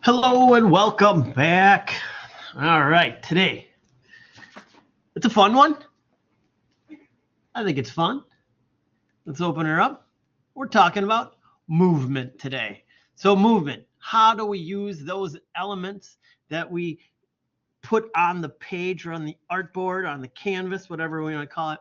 Hello and welcome back. All right, today it's a fun one. I think it's fun. Let's open her up. We're talking about movement today. So, movement, how do we use those elements that we put on the page or on the artboard, on the canvas, whatever we want to call it,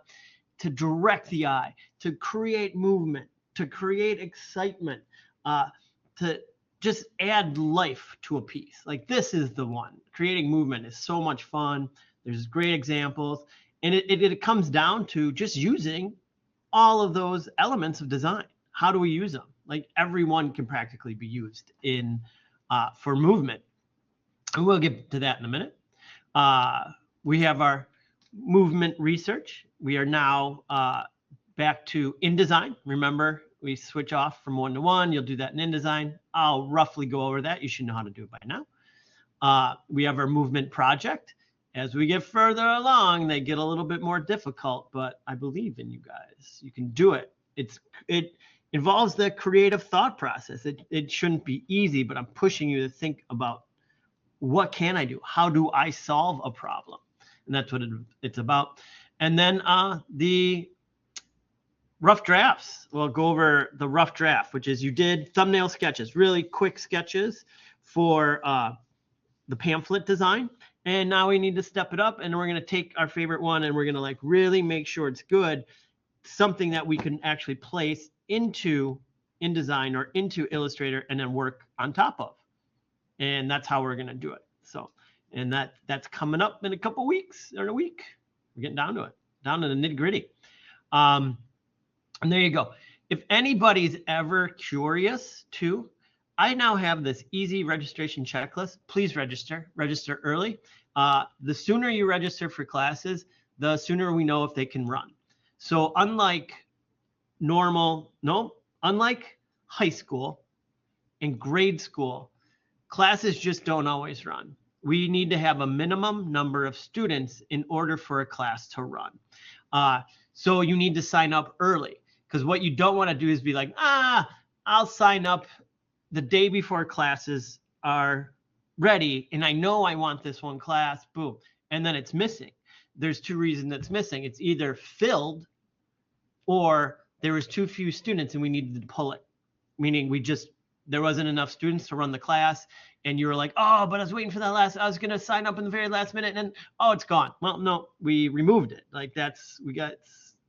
to direct the eye, to create movement, to create excitement, to just add life to a piece. Like this is the one. Creating movement is so much fun. There's great examples. And it comes down to just using all of those elements of design. How do we use them? Like everyone can practically be used in for movement. And we'll get to that in a minute. We have our movement research. We are now back to InDesign. Remember, we switch off from one-to-one. You'll do that in InDesign. I'll roughly go over that. You should know how to do it by now. We have our movement project. As we get further along, they get a little bit more difficult, but I believe in you guys. You can do it. It involves the creative thought process. It shouldn't be easy, but I'm pushing you to think about what can I do? How do I solve a problem? And that's what it's about. And then the rough drafts. We'll go over the rough draft, which is you did thumbnail sketches, really quick sketches for the pamphlet design. And now we need to step it up, and we're going to take our favorite one and we're going to like really make sure it's good, something that we can actually place into InDesign or into Illustrator and then work on top of. And that's how we're going to do it. So, and that's coming up in a couple weeks or in a week. We're getting down to it, down to the nitty gritty. And there you go. If anybody's ever curious too, I now have this easy registration checklist. Please register early. The sooner you register for classes, the sooner we know if they can run. So unlike high school and grade school, classes just don't always run. We need to have a minimum number of students in order for a class to run. So you need to sign up early, because what you don't want to do is be like, I'll sign up the day before classes are ready, and I know I want this one class, boom, and then it's missing. There's two reasons it's missing. It's either filled or there was too few students and we needed to pull it, meaning there wasn't enough students to run the class, and you were like, oh, but I was waiting for that I was going to sign up in the very last minute, and then, oh, it's gone. Well, no, we removed it. Like that's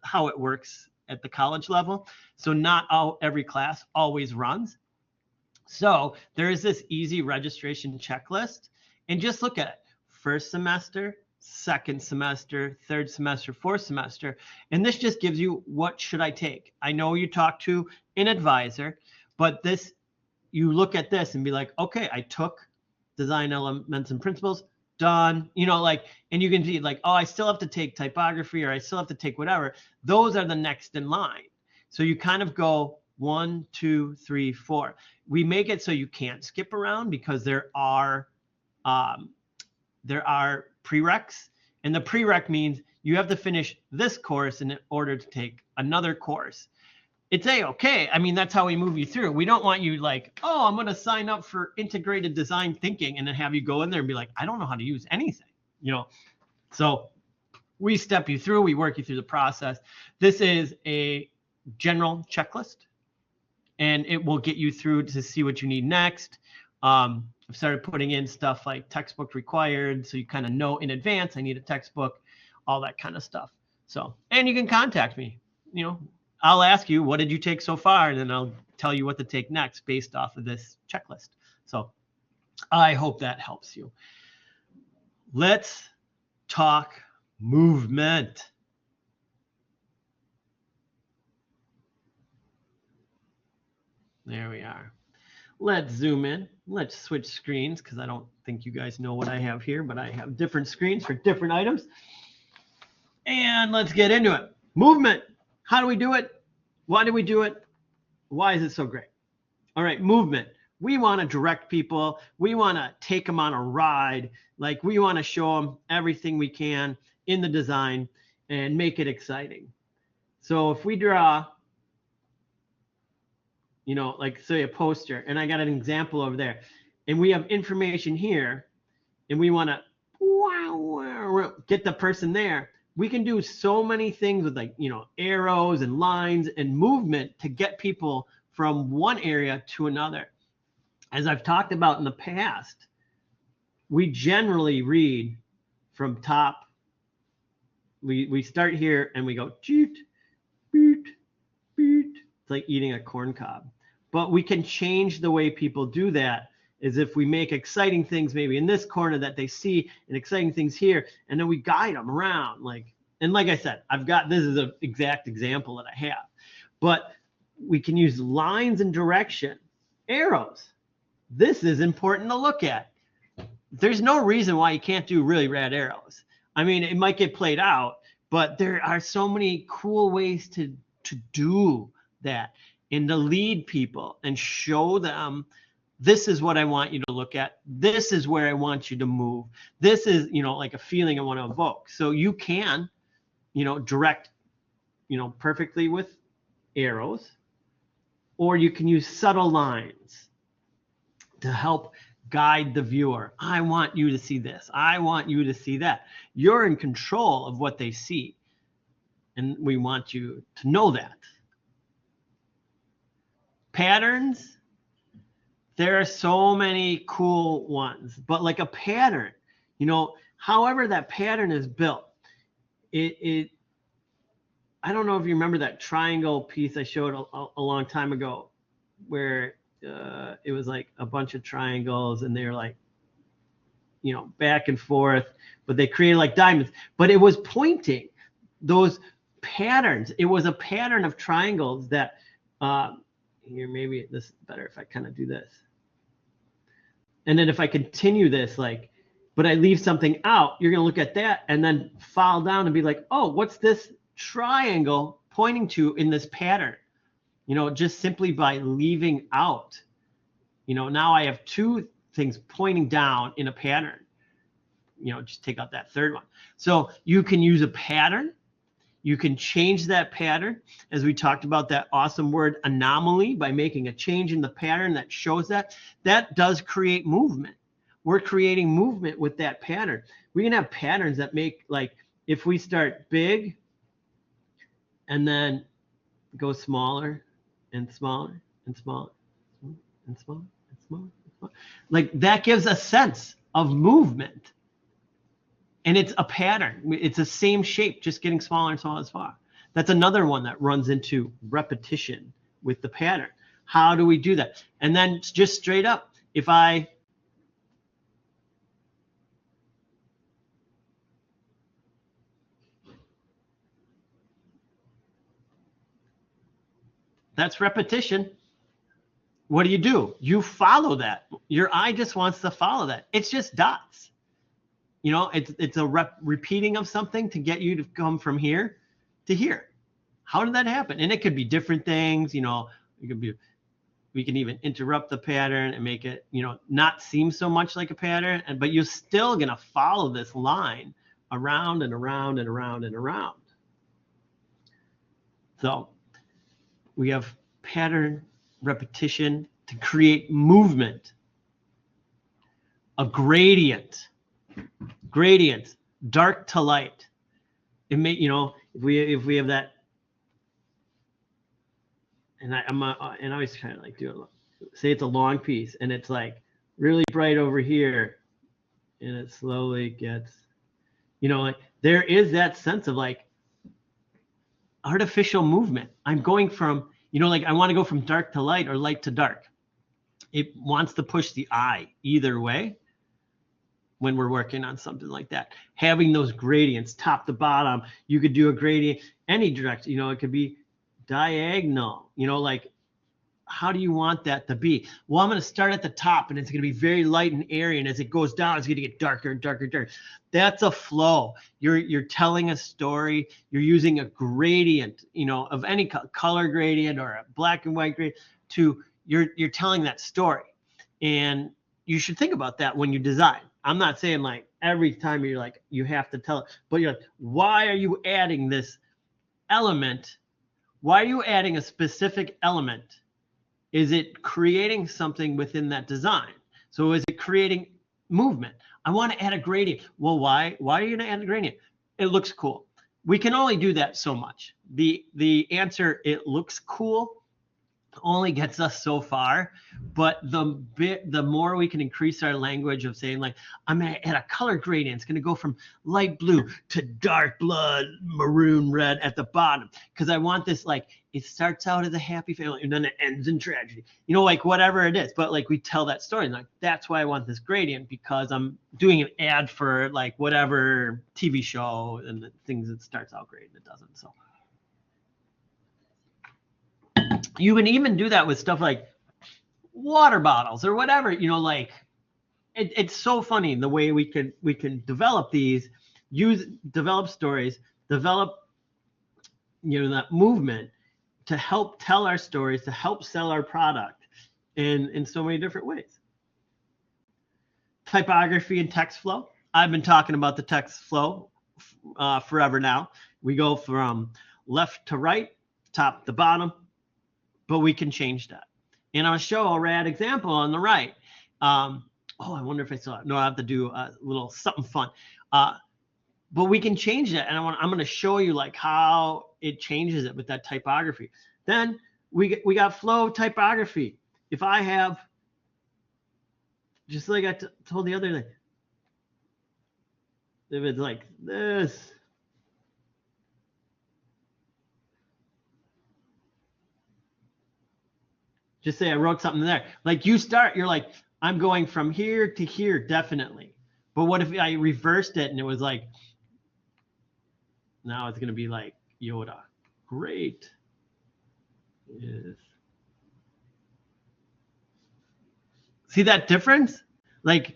how it works at the college level. So not every class always runs. So there is this easy registration checklist, and just look at it. First semester, second semester, third semester, fourth semester. And this just gives you, what should I take? I know you talk to an advisor, but you look at this and be like, okay, I took design elements and principles, done, and you can see like, oh, I still have to take typography, or I still have to take whatever. Those are the next in line. So you kind of go 1, 2, 3, 4. We make it so you can't skip around, because there are prereqs, and the prereq means you have to finish this course in order to take another course. It's okay. I mean, that's how we move you through. We don't want you like, oh, I'm going to sign up for integrated design thinking, and then have you go in there and be like, I don't know how to use anything, So we step you through, we work you through the process. This is a general checklist, and it will get you through to see what you need next. I've started putting in stuff like textbook required, so you kind of know in advance, I need a textbook, all that kind of stuff. So, and you can contact me. I'll ask you, what did you take so far? And then I'll tell you what to take next based off of this checklist. So I hope that helps you. Let's talk movement. There we are. Let's zoom in. Let's switch screens, because I don't think you guys know what I have here, but I have different screens for different items. And let's get into it. Movement. How do we do it? Why do we do it? Why is it so great? All right, movement. We want to direct people. We want to take them on a ride. Like, we want to show them everything we can in the design and make it exciting. So if we draw, like say a poster, and I got an example over there. and we have information here, and we want to get the person there, we can do so many things with, like, arrows and lines and movement to get people from one area to another. As I've talked about in the past, we generally read from top. We start here and we go toot, boot, boot. It's like eating a corn cob. But we can change the way people do that, is if we make exciting things maybe in this corner that they see, and exciting things here, and then we guide them around. And like I said, this is an exact example that I have. But we can use lines and direction, arrows. This is important to look at. There's no reason why you can't do really rad arrows. I mean, it might get played out, but there are so many cool ways to do that and to lead people and show them, this is what I want you to look at. This is where I want you to move. This is, like a feeling I want to evoke. So you can, direct, perfectly with arrows, or you can use subtle lines to help guide the viewer. I want you to see this. I want you to see that. You're in control of what they see, and we want you to know that. Patterns, there are so many cool ones, but like a pattern, however that pattern is built, I don't know if you remember that triangle piece I showed a long time ago, where it was like a bunch of triangles, and they were like, back and forth, but they created like diamonds. But it was pointing those patterns. It was a pattern of triangles that, here, maybe this is better if I kind of do this. And then if I continue this, but I leave something out, you're going to look at that and then file down and be like, oh, what's this triangle pointing to in this pattern? Just simply by leaving out, now I have two things pointing down in a pattern. Just take out that third one. So you can use a pattern. You can change that pattern, as we talked about that awesome word anomaly, by making a change in the pattern that shows that. That does create movement. We're creating movement with that pattern. We can have patterns that make, if we start big and then go smaller and smaller and smaller and smaller and smaller and smaller, that gives a sense of movement. And it's a pattern. It's the same shape, just getting smaller and smaller and smaller. That's another one that runs into repetition with the pattern. How do we do that? And then just straight up, if that's repetition. What do? You follow that. Your eye just wants to follow that. It's just dots. It's a repeating of something to get you to come from here to here. How did that happen? And it could be different things. We can even interrupt the pattern and make it, not seem so much like a pattern, but you're still going to follow this line around and around and around and around. So we have pattern repetition to create movement. A gradient, dark to light. It may, if we have that, and I'm always trying to do it. Say it's a long piece and it's really bright over here, and it slowly gets, there is that sense of artificial movement. I'm going from, I want to go from dark to light or light to dark. It wants to push the eye either way when we're working on something like that. Having those gradients, top to bottom, you could do a gradient any direction. It could be diagonal. How do you want that to be? Well, I'm going to start at the top, and it's going to be very light and airy, and as it goes down, it's going to get darker and darker and darker. That's a flow. You're telling a story. You're using a gradient, of any color gradient or a black and white gradient you're telling that story. And you should think about that when you design. I'm not saying every time you have to tell it, but you're why are you adding this element? Why are you adding a specific element? Is it creating something within that design? So is it creating movement? I want to add a gradient. Well, why are you going to add a gradient? It looks cool. We can only do that so much. The answer, it looks cool, only gets us so far. But the more we can increase our language of saying, like, I'm going to add a color gradient. It's going to go from light blue to dark blood, maroon red at the bottom. Because I want this, like, it starts out as a happy family and then it ends in tragedy. You know, like whatever it is. But like we tell that story. And like, that's why I want this gradient, because I'm doing an ad for like whatever TV show and the things that starts out great and it doesn't. So you can even do that with stuff like water bottles or whatever, you know, like it's so funny the way we can develop these, develop stories, develop, you know, that movement to help tell our stories, to help sell our product in so many different ways. Typography and text flow. I've been talking about the text flow forever now. We go from left to right, top to bottom, but we can change that. And I'll show a rad example on the right. I wonder if I saw it. No, I have to do a little something fun. But we can change that, and I'm going to show you like how it changes it with that typography. Then we got flow typography. If I have, just like I told the other day, if it's like this, just say I wrote something there. Like you start, you're like, I'm going from here to here, definitely. But what if I reversed it and it was like, now it's going to be like Yoda. Great. Yes. See that difference? Like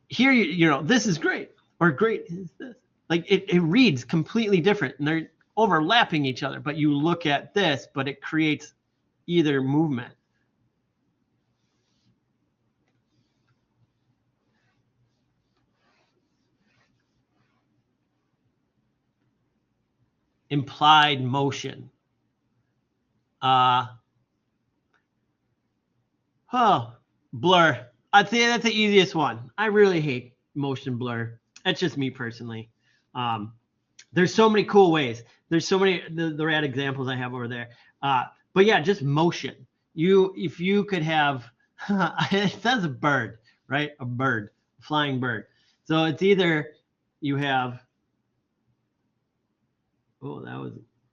here, you know, this is great, or great is this. Like it reads completely different and they're overlapping each other, but you look at this, but it creates either movement. Implied motion. Blur. I'd say that's the easiest one. I really hate motion blur. That's just me personally. There's so many cool ways. There's so many the rad examples I have over there. But yeah, just motion. If you could have, it says a bird, right? A bird, a flying bird. So it's either you have, oh, that was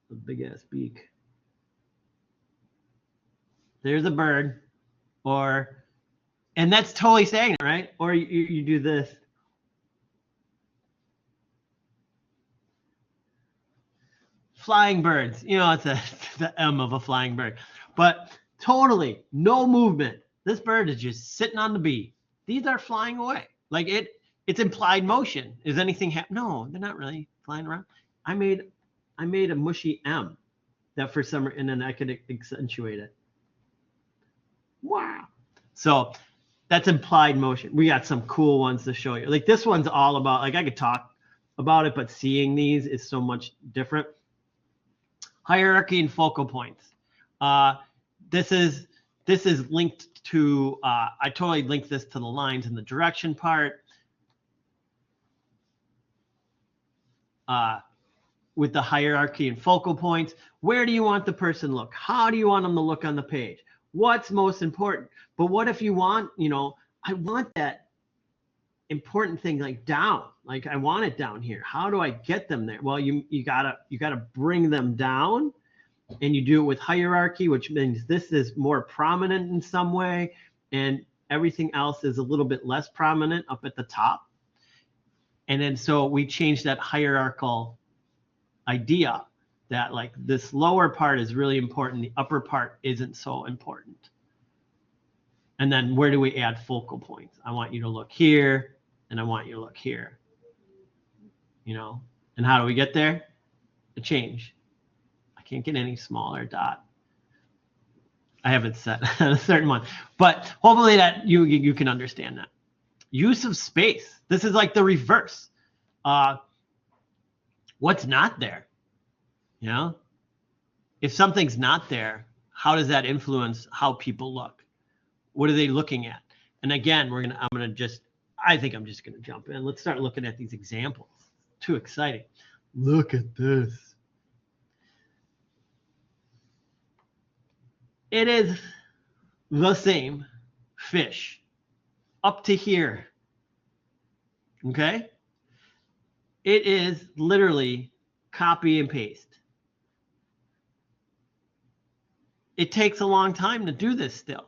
a big ass beak. There's a bird, and that's totally stagnant, right? Or you do this. Flying birds, you know, it's the M of a flying bird, but totally no movement. This bird is just sitting on the bee. These are flying away. Like it's implied motion. Is anything happening? No, they're not really flying around. I made a mushy M that for some, and then I could accentuate it. Wow. So that's implied motion. We got some cool ones to show you. Like this one's all about, like I could talk about it, but seeing these is so much different. Hierarchy and focal points. This is linked to, I totally linked this to the lines and the direction part. With the hierarchy and focal points, where do you want the person to look? How do you want them to look on the page? What's most important? But what if you want, you know, I want that important thing like down, like I want it down here. How do I get them there? Well, you gotta bring them down, and you do it with hierarchy, which means this is more prominent in some way, and everything else is a little bit less prominent up at the top. And then so we change that hierarchical idea that like this lower part is really important, the upper part isn't so important. And then where do we add focal points? I want you to look here, and I want you to look here. You know, and how do we get there? A change. I can't get any smaller dot. I haven't set a certain one, but hopefully that you can understand that. Use of space. This is like the reverse. What's not there? You know, if something's not there, how does that influence how people look? What are they looking at? And again, I think I'm just gonna jump in. Let's start looking at these examples. Too exciting. Look at this. It is the same fish up to here. Okay? It is literally copy and paste. It takes a long time to do this still.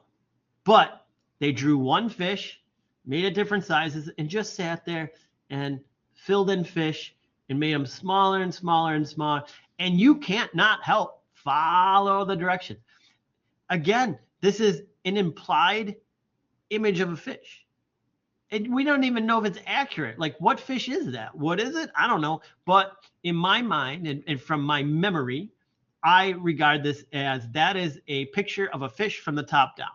But they drew one fish, made it different sizes, and just sat there and filled in fish and made them smaller and smaller and smaller. And you can't not help follow the directions. Again, this is an implied image of a fish. And we don't even know if it's accurate. Like, what fish is that? What is it? I don't know. But in my mind and from my memory, I regard this as that is a picture of a fish from the top down.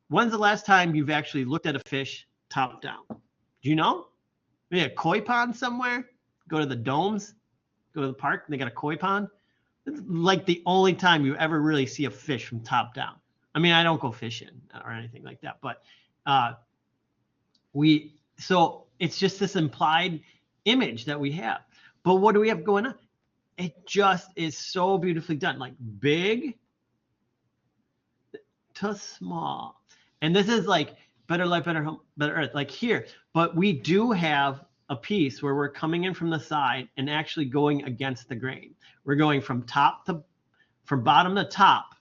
When's the last time you've actually looked at a fish top down? Do you know? Maybe a koi pond somewhere? Go to the domes, go to the park, and they got a koi pond. It's like the only time you ever really see a fish from top down. I mean, I don't go fishing or anything like that, but so it's just this implied image that we have. But what do we have going on? It just is so beautifully done, like big to small. And this is like Better Life, Better Home, Better Earth, like here. But we do have a piece where we're coming in from the side and actually going against the grain. We're going from bottom to top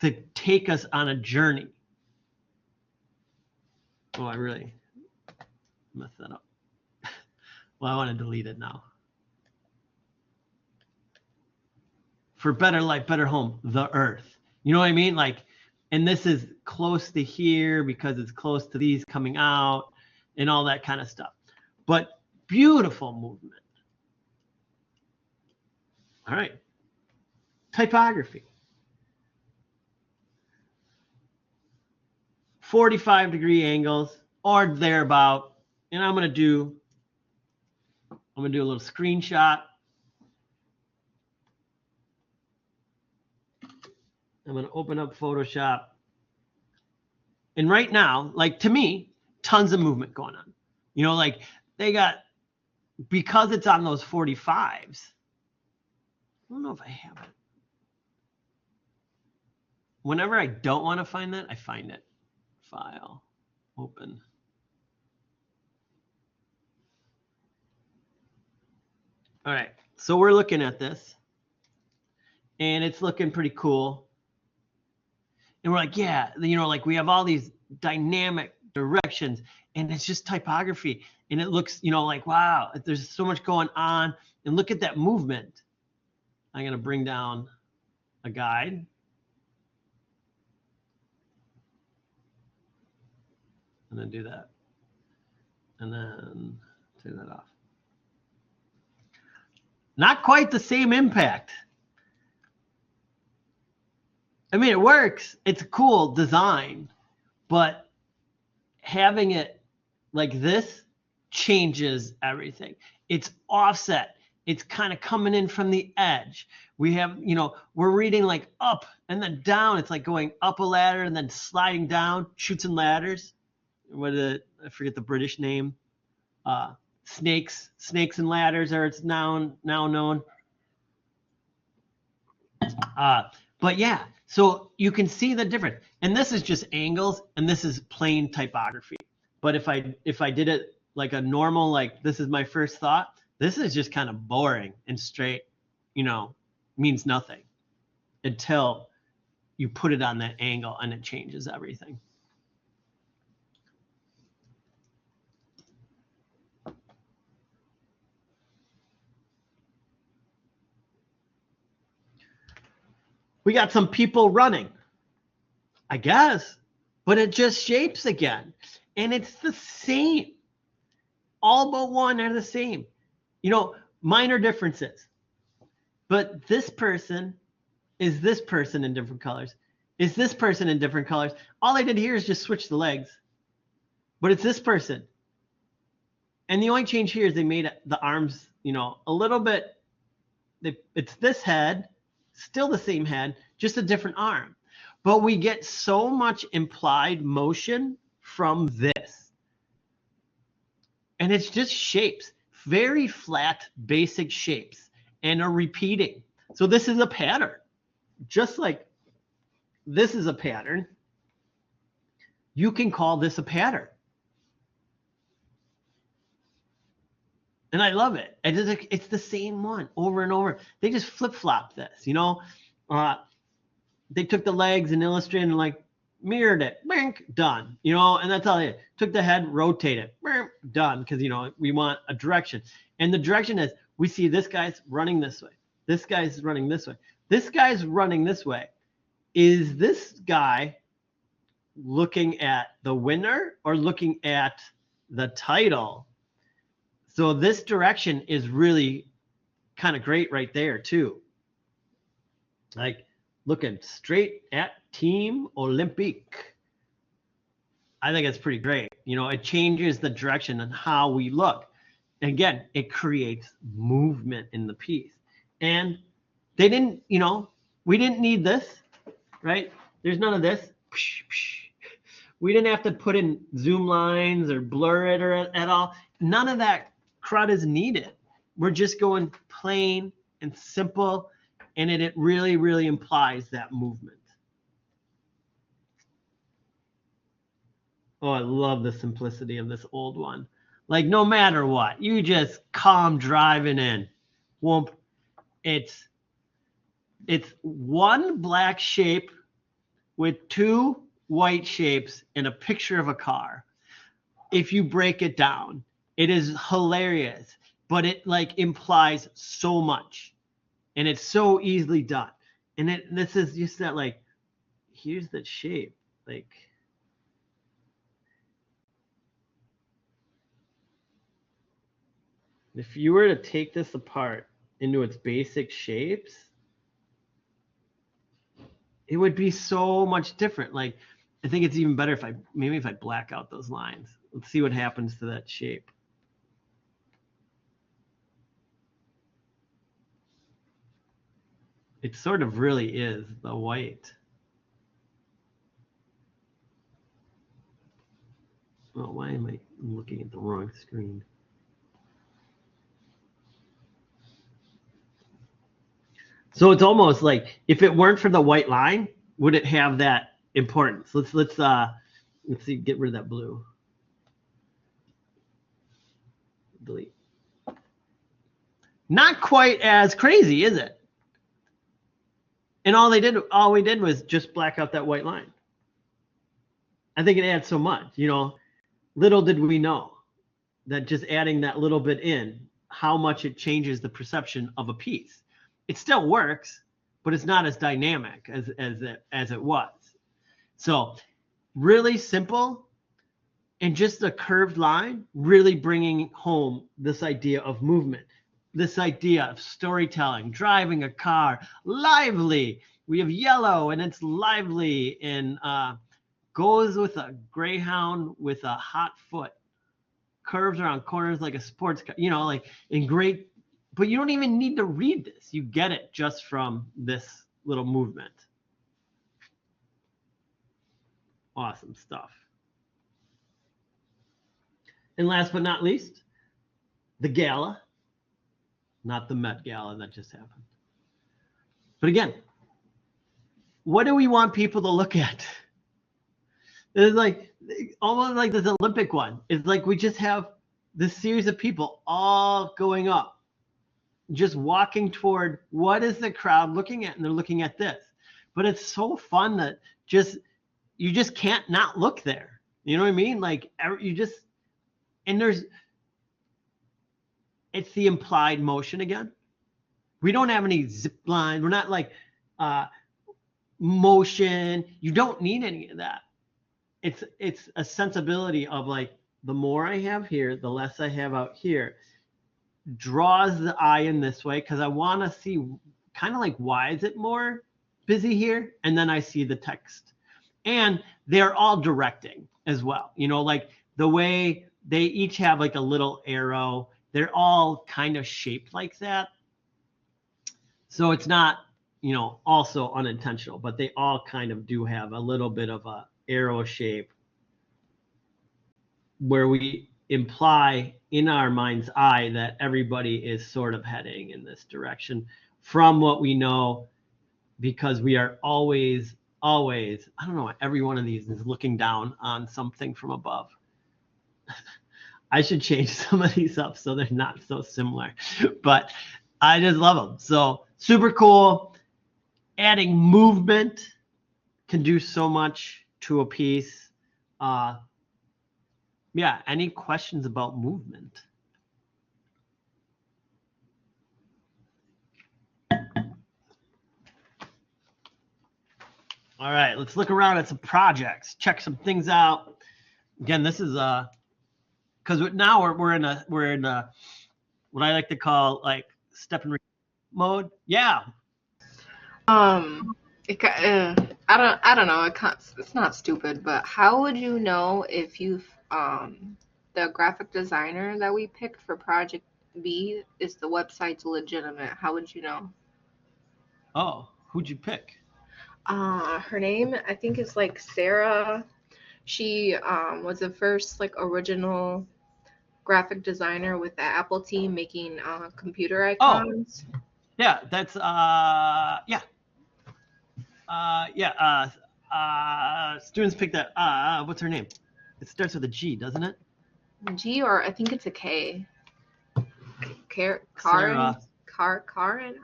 to take us on a journey. Oh, I really messed that up. Well, I want to delete it now. For Better Life, Better Home, the Earth. You know what I mean? Like, and this is close to here because it's close to these coming out and all that kind of stuff. But beautiful movement. All right. Typography. 45-degree angles or thereabout. And I'm going to do a little screenshot. I'm going to open up Photoshop. And right now, like, to me, tons of movement going on. You know, like they got, because it's on those 45s. I don't know if I have it. Whenever I don't want to find that, I find it. File, open. All right, so we're looking at this. And it's looking pretty cool. And we're like, yeah, you know, like we have all these dynamic directions and it's just typography. And it looks, you know, like, wow, there's so much going on. And look at that movement. I'm going to bring down a guide. And then do that. And then turn that off. Not quite the same impact. I mean, it works. It's a cool design, but having it like this changes everything. It's offset. It's kind of coming in from the edge. We have, you know, we're reading like up and then down. It's like going up a ladder and then sliding down, Chutes and Ladders. I forget the British name. Snakes and Ladders are it's now known. But yeah, so you can see the difference. And this is just angles and this is plain typography. But if I did it like a normal, like this is my first thought, this is just kind of boring and straight, you know, means nothing until you put it on that angle and it changes everything. We got some people running, I guess, but it just shapes again. And it's the same. All but one are the same. You know, minor differences. But this person is this person in different colors. Is this person in different colors. All I did here is just switch the legs. But it's this person. And the only change here is they made the arms, you know, a little bit. It's this head. Still the same head, just a different arm. But we get so much implied motion from this. And it's just shapes, very flat, basic shapes, and are repeating. So this is a pattern. Just like this is a pattern, you can call this a pattern. And I love it. It's the same one over and over. They just flip-flop this, you know. They took the legs and illustrated and like mirrored it, done, you know, and that's all they did. Took the head, rotate it, done, because, you know, we want a direction. And the direction is, we see this guy's running this way. This guy's running this way. This guy's running this way. Is this guy looking at the winner or looking at the title? So this direction is really kind of great right there too. Like looking straight at Team Olympique. I think it's pretty great. You know, it changes the direction and how we look. Again, it creates movement in the piece. And they didn't, you know, we didn't need this, right? There's none of this. We didn't have to put in zoom lines or blur it or at all. None of that crud is needed. We're just going plain and simple, and it really, really implies that movement. Oh, I love the simplicity of this old one. Like no matter what, you just come driving in. Whoop. It's one black shape with two white shapes and a picture of a car. If you break it down, it is hilarious, but it like implies so much, and it's so easily done. And this is just that, like, here's the shape. Like, if you were to take this apart into its basic shapes, it would be so much different. Like, I think it's even better if I black out those lines. Let's see what happens to that shape. It sort of really is the white. Oh, why am I looking at the wrong screen? So it's almost like if it weren't for the white line, would it have that importance? Let's see, get rid of that blue. Delete. Not quite as crazy, is it? And all we did was just black out that white line. I think it adds so much, you know. Little did we know that just adding that little bit in, how much it changes the perception of a piece. It still works, but it's not as dynamic as it was. So really simple, and just a curved line, really bringing home this idea of movement, this idea of storytelling, driving a car, lively. We have yellow and it's lively, and goes with a greyhound with a hot foot, curves around corners like a sports car, you know, like in great. But you don't even need to read this. You get it just from this little movement. Awesome stuff. And last but not least, the gala. Not the Met Gala that just happened. But again, what do we want people to look at? It's like almost like this Olympic one. It's like we just have this series of people all going up, just walking toward what is the crowd looking at, and they're looking at this. But it's so fun that you just can't not look there. You know what I mean? Like you just, and it's the implied motion again. We don't have any zip lines. We're not like motion. You don't need any of that. It's a sensibility of like, the more I have here, the less I have out here. Draws the eye in this way because I want to see kind of like, why is it more busy here? And then I see the text. And they're all directing as well. You know, like the way they each have like a little arrow. They're all kind of shaped like that. So it's not, you know, also unintentional, but they all kind of do have a little bit of a arrow shape. where we imply in our mind's eye that everybody is sort of heading in this direction from what we know, because we are always, I don't know, every one of these is looking down on something from above. I should change some of these up so they're not so similar, but I just love them. So super cool. Adding movement can do so much to a piece. Yeah, any questions about movement? All right, let's look around at some projects, check some things out. Again, this is because now we're in a what I like to call like step and mode. Yeah. I don't know. It's not stupid, but how would you know if the graphic designer that we picked for Project B is the website's legitimate? How would you know? Oh, who'd you pick? Her name I think is like Sarah. She was the first like original graphic designer with the Apple team making computer icons. Yeah, that's students pick that. What's her name? It starts with a G, doesn't it? G, or I think it's a K. Karen. Sarah. Karen.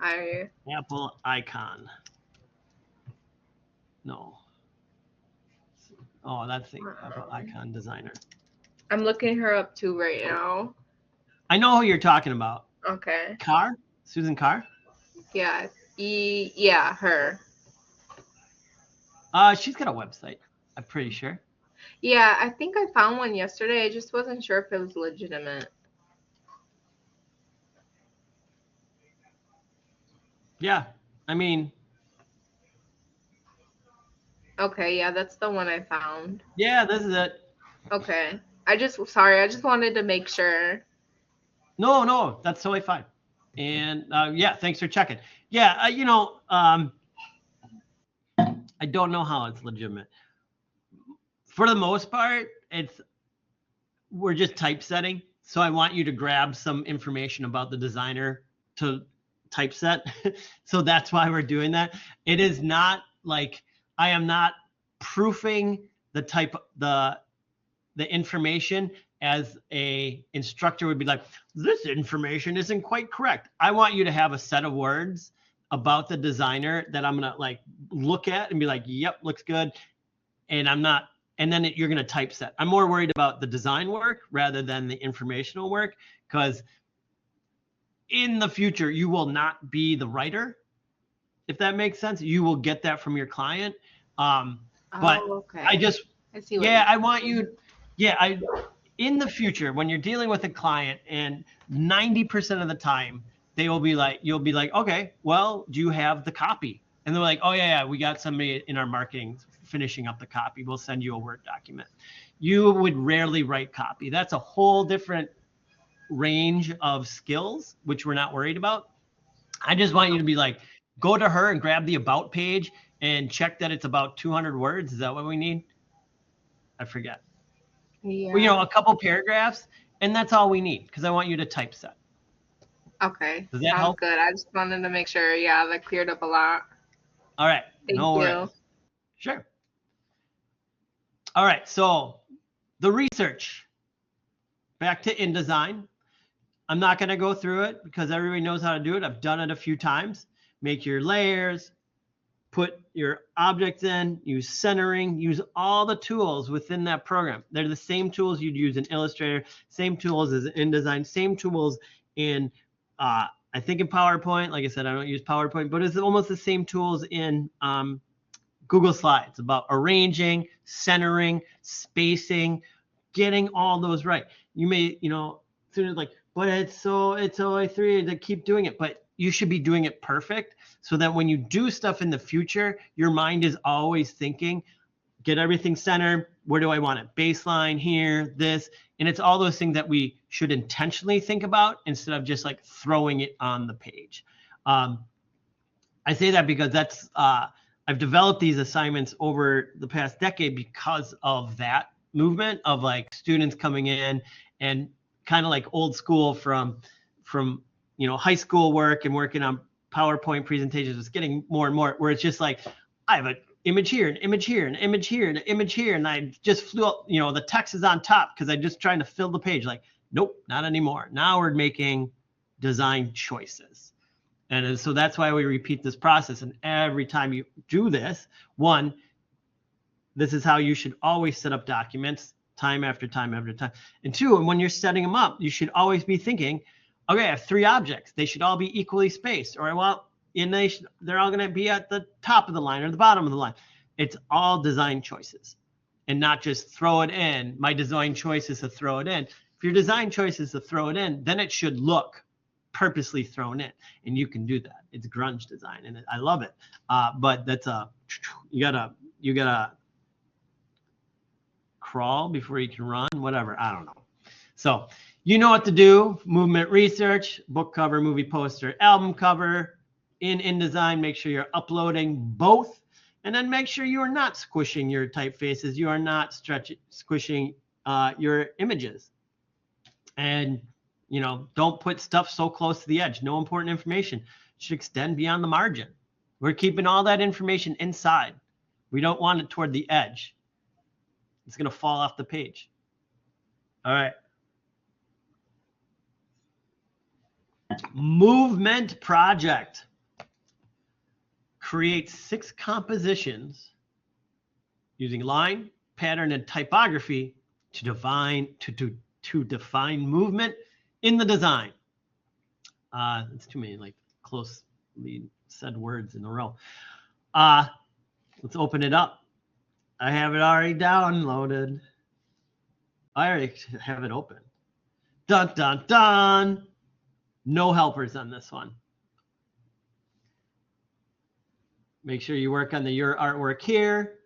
Apple icon. No. Oh, that's the Apple icon designer. I'm looking her up too right now. I know who you're talking about. Okay. Carr? Susan Carr? Yeah. Yeah, her. She's got a website, I'm pretty sure. Yeah, I think I found one yesterday. I just wasn't sure if it was legitimate. Yeah, I mean. Okay, yeah, that's the one I found. Yeah, this is it. Okay. I just wanted to make sure. No, that's totally fine. And yeah, thanks for checking. Yeah, I don't know how it's legitimate. For the most part, we're just typesetting. So I want you to grab some information about the designer to typeset. So that's why we're doing that. It is not like I am not proofing the information as a instructor would be like, this information isn't quite correct. I want you to have a set of words about the designer that I'm gonna like look at and be like, yep, looks good. And then you're gonna typeset. I'm more worried about the design work rather than the informational work, because in the future you will not be the writer, if that makes sense. You will get that from your client. But okay. I see. Yeah, I want you. Yeah, in the future when you're dealing with a client, and 90% of the time you'll be like, okay, well, do you have the copy? And they're like, oh yeah, we got somebody in our marketing finishing up the copy. We'll send you a Word document. You would rarely write copy. That's a whole different range of skills, which we're not worried about. I just want you to be like, go to her and grab the about page and check that it's about 200 words. Is that what we need? I forget. Yeah. Well, a couple paragraphs, and that's all we need, because I want you to typeset. Okay. Does that help? Good. I just wanted to make sure. Yeah, that cleared up a lot. All right. Thank you. Worries. Sure. All right. So the research. Back to InDesign. I'm not going to go through it because everybody knows how to do it. I've done it a few times. Make your layers, put your objects in, use centering, use all the tools within that program. They're the same tools you'd use in Illustrator, same tools as InDesign, same tools in, I think in PowerPoint. Like I said, I don't use PowerPoint, but it's almost the same tools in Google Slides, about arranging, centering, spacing, getting all those right. You may, sort of like, but it's OA3 to keep doing it, but you should be doing it perfect, so that when you do stuff in the future, your mind is always thinking, get everything centered. Where do I want it? Baseline here, this, and it's all those things that we should intentionally think about instead of just like throwing it on the page. I say that because that's I've developed these assignments over the past decade because of that movement of like students coming in and kind of like old school from high school work and working on PowerPoint presentations. It's getting more and more where it's just like, I have an image here, an image here, an image here, and an image here, and I just flew up, the text is on top because I'm just trying to fill the page. Like, nope, not anymore. Now we're making design choices. And so that's why we repeat this process. And every time you do this, one, this is how you should always set up documents time after time after time. And two, and when you're setting them up, you should always be thinking, okay, I have 3 objects. They should all be equally spaced. Or, well, they're all going to be at the top of the line or the bottom of the line. It's all design choices and not just throw it in. My design choice is to throw it in. If your design choice is to throw it in, then it should look purposely thrown in, and you can do that. It's grunge design, and I love it. But that's you gotta crawl before you can run, whatever. I don't know. So you know what to do. Movement research, book cover, movie poster, album cover. In InDesign, make sure you're uploading both, and then make sure you are not squishing your typefaces. You are not squishing your images, and don't put stuff so close to the edge. No important information should extend beyond the margin. We're keeping all that information inside. We don't want it toward the edge. It's going to fall off the page. All right. Movement project. Create 6 compositions using line, pattern, and typography to define movement in the design. It's too many like closely said words in a row. Let's open it up. I have it already downloaded. I already have it open. Dun, dun, dun. No helpers on this one. Make sure you work on your artwork here.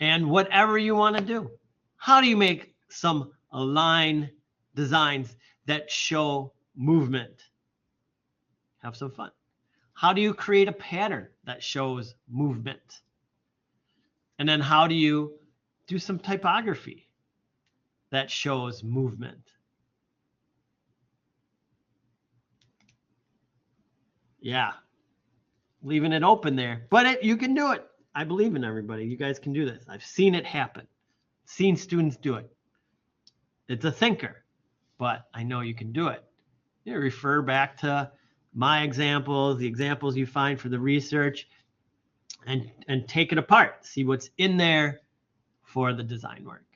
And whatever you want to do. How do you make some line designs that show movement? Have some fun. How do you create a pattern that shows movement? And then how do you do some typography that shows movement? Yeah, leaving it open there, but you can do it. I believe in everybody. You guys can do this. I've seen it happen. Seen students do it. It's a thinker, but I know you can do it. You refer back to my examples, the examples you find for the research, and take it apart. See what's in there for the design work.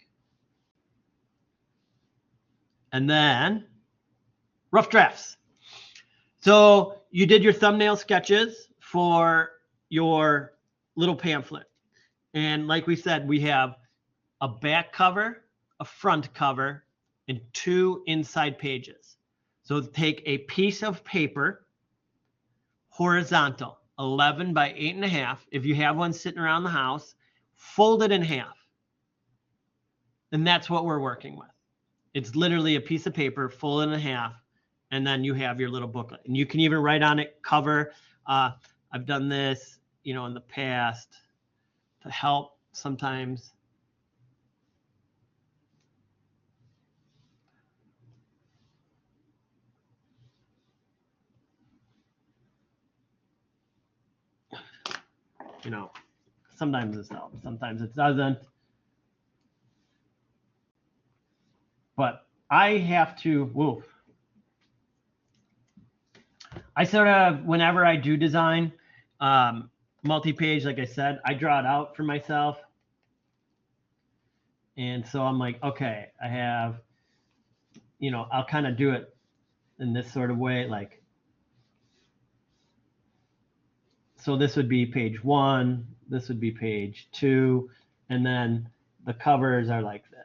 And then rough drafts. So you did your thumbnail sketches for your little pamphlet. And like we said, we have a back cover, a front cover, and 2 inside pages. So take a piece of paper, horizontal, 11 by 8.5. If you have one sitting around the house, fold it in half. And that's what we're working with. It's literally a piece of paper, fold it in half, and then you have your little booklet. And you can even write on it cover. I've done this, in the past to help sometimes. Sometimes this helps, sometimes it doesn't. But I have to, I sort of, whenever I do design, multi-page, like I said, I draw it out for myself. And so I'm like, okay, I have, I'll kind of do it in this sort of way, like, so this would be page 1, this would be page 2, and then the covers are like this.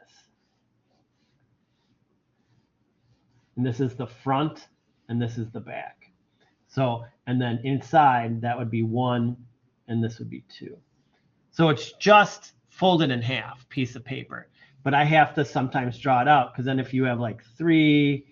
And this is the front, and this is the back. So, and then inside, that would be 1, and this would be 2. So it's just folded in half, piece of paper. But I have to sometimes draw it out, because then if you have like 3,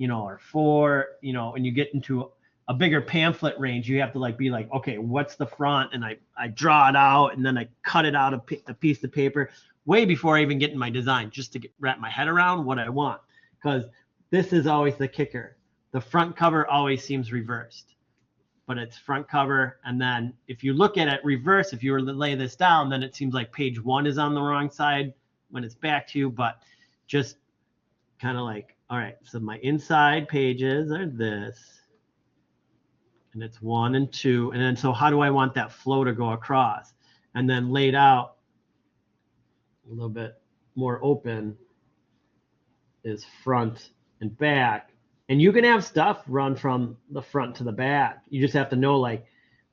or 4, and you get into a bigger pamphlet range, you have to like be like, okay, what's the front? And I draw it out and then I cut it out a piece of paper way before I even get in my design, just to wrap my head around what I want. Because this is always the kicker. The front cover always seems reversed, but it's front cover. And then if you look at it reverse, if you were to lay this down, then it seems like page 1 is on the wrong side when it's back to you. But just kind of like, all right, so my inside pages are this, and it's 1 and 2. And then, so how do I want that flow to go across? And then laid out a little bit more open is front and back. And you can have stuff run from the front to the back. You just have to know like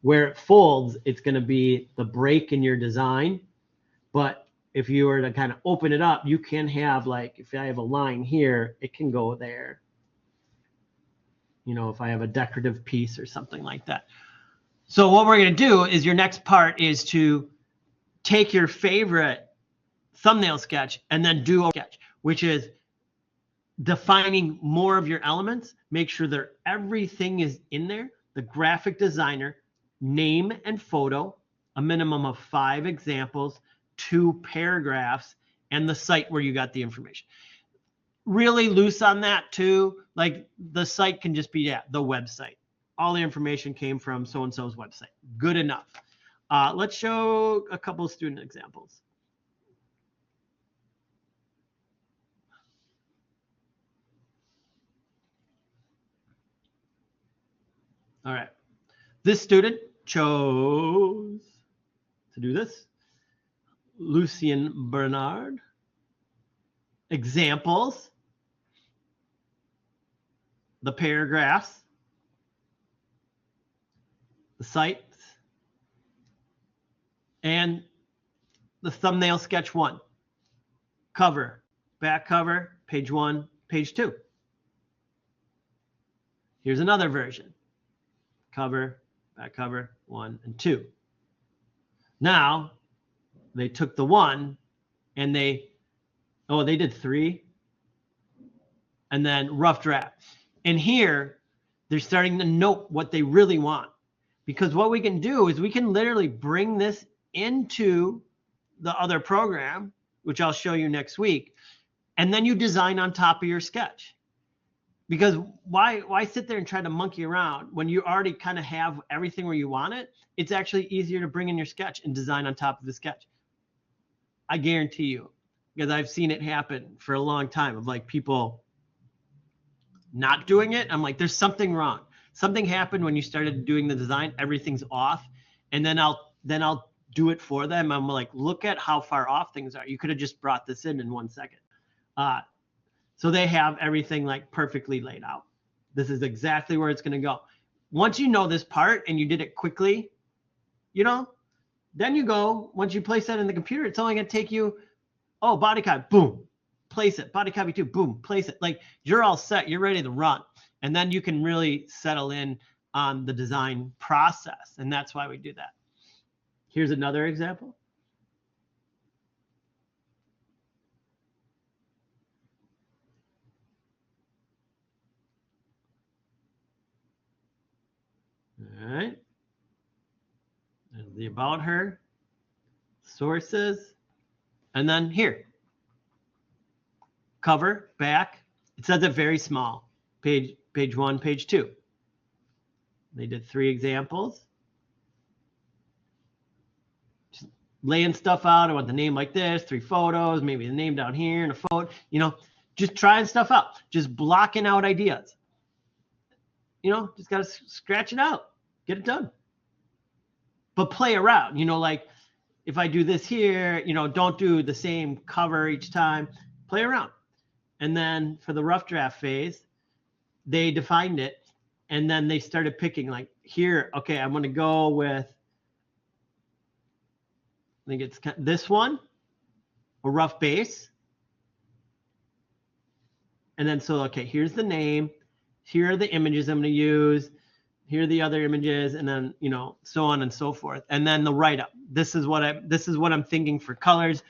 where it folds, it's going to be the break in your design. But if you were to kind of open it up, you can have like, if I have a line here, it can go there. You know, if I have a decorative piece or something like that. So what we're going to do is your next part is to take your favorite thumbnail sketch and then do a sketch, which is defining more of your elements. Make sure that everything is in there. The graphic designer, name and photo, a minimum of 5 examples, 2 paragraphs, and the site where you got the information. Really loose on that too. Like the site can just be the website. All the information came from so-and-so's website. Good enough. Let's show a couple of student examples. All right. This student chose to do this. Lucien Bernard. Examples. The paragraphs. The sites. And the thumbnail sketch 1. Cover. Back cover. Page 1. Page 2. Here's another version. Cover, back cover, 1 and 2. Now, they took the 1 and they did 3 and then rough draft. And here, they're starting to note what they really want. Because what we can do is we can literally bring this into the other program, which I'll show you next week, and then you design on top of your sketch. Because why sit there and try to monkey around when you already kind of have everything where you want it? It's actually easier to bring in your sketch and design on top of the sketch. I guarantee you, because I've seen it happen for a long time of like people not doing it. I'm like, there's something wrong. Something happened when you started doing the design. Everything's off. And then I'll do it for them. I'm like, look at how far off things are. You could have just brought this in 1 second. So they have everything like perfectly laid out. This is exactly where it's going to go. Once you know this part and you did it quickly, you know, then you go, once you place that in the computer, it's only going to take you, oh, body copy, boom, place it. Body copy 2, boom, place it. Like you're all set. You're ready to run. And then you can really settle in on the design process. And that's why we do that. Here's another example. All right. There's the about her, sources, and then here. Cover, back. It says it very small. Page 1, page 2. They did 3 examples. Just laying stuff out. I want the name like this, 3 photos, maybe the name down here and a photo. You know, just trying stuff out. Just blocking out ideas. You know, just got to scratch it out. Get it done. But play around. You know, like if I do this here, you know, don't do the same cover each time. Play around. And then for the rough draft phase, they defined it. And then they started picking like here, okay, I'm going to go with, I think it's this one, a rough base. And then, so, okay, here's the name. Here are the images I'm going to use. Here are the other images, and then, you know, so on and so forth. And then the write-up. This is what I'm thinking for colors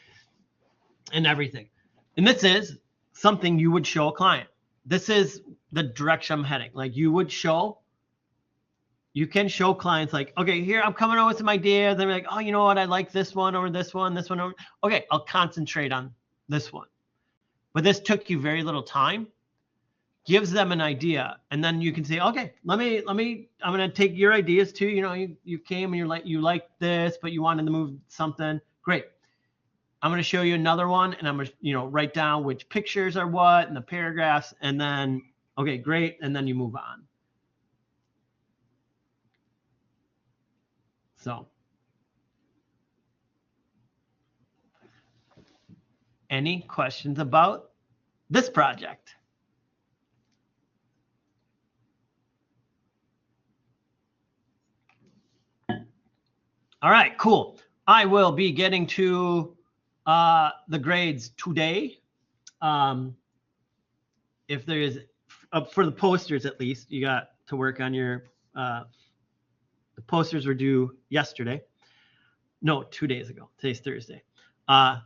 and everything. And this is something you would show a client. This is the direction I'm heading. Like you would show you can show clients like, okay, here I'm coming up with some ideas. They're like, oh, you know what? I like this one over this one, this one over. Okay, I'll concentrate on this one. But this took you very little time. Gives them an idea, and then you can say, okay, let me. I'm gonna take your ideas too. You know, you came and you like this, but you wanted to move something. Great. I'm gonna show you another one, and I'm gonna write down which pictures are what and the paragraphs, and then okay, great, and then you move on. So, any questions about this project? All right, cool. I will be getting to the grades today. If there is, for the posters at least, you got to work on your, the posters were due yesterday. No, 2 days ago. Today's Thursday. I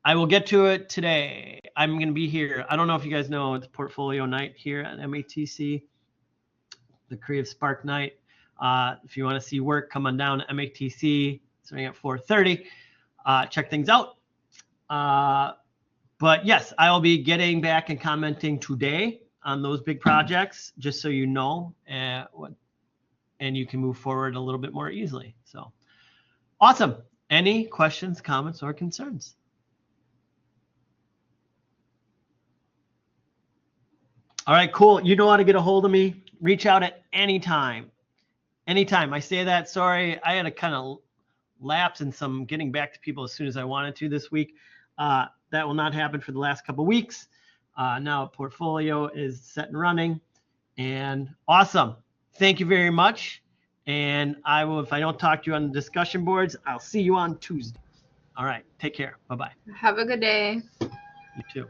will get to it today. I'm going to be here. I don't know if you guys know, it's portfolio night here at MATC, the Creative Spark night. If you want to see work, come on down to MATC, starting at 4:30. Check things out. But yes, I will be getting back and commenting today on those big projects, just so you know, and you can move forward a little bit more easily. So awesome. Any questions, comments, or concerns? All right, cool. You know how to get a hold of me. Reach out at any time. Anytime. I say that, sorry, I had a kind of lapse in some getting back to people as soon as I wanted to this week. That will not happen for the last couple of weeks. Now portfolio is set and running, and awesome. Thank you very much. And I will, if I don't talk to you on the discussion boards, I'll see you on Tuesday. All right, take care. Bye-bye. Have a good day. You too.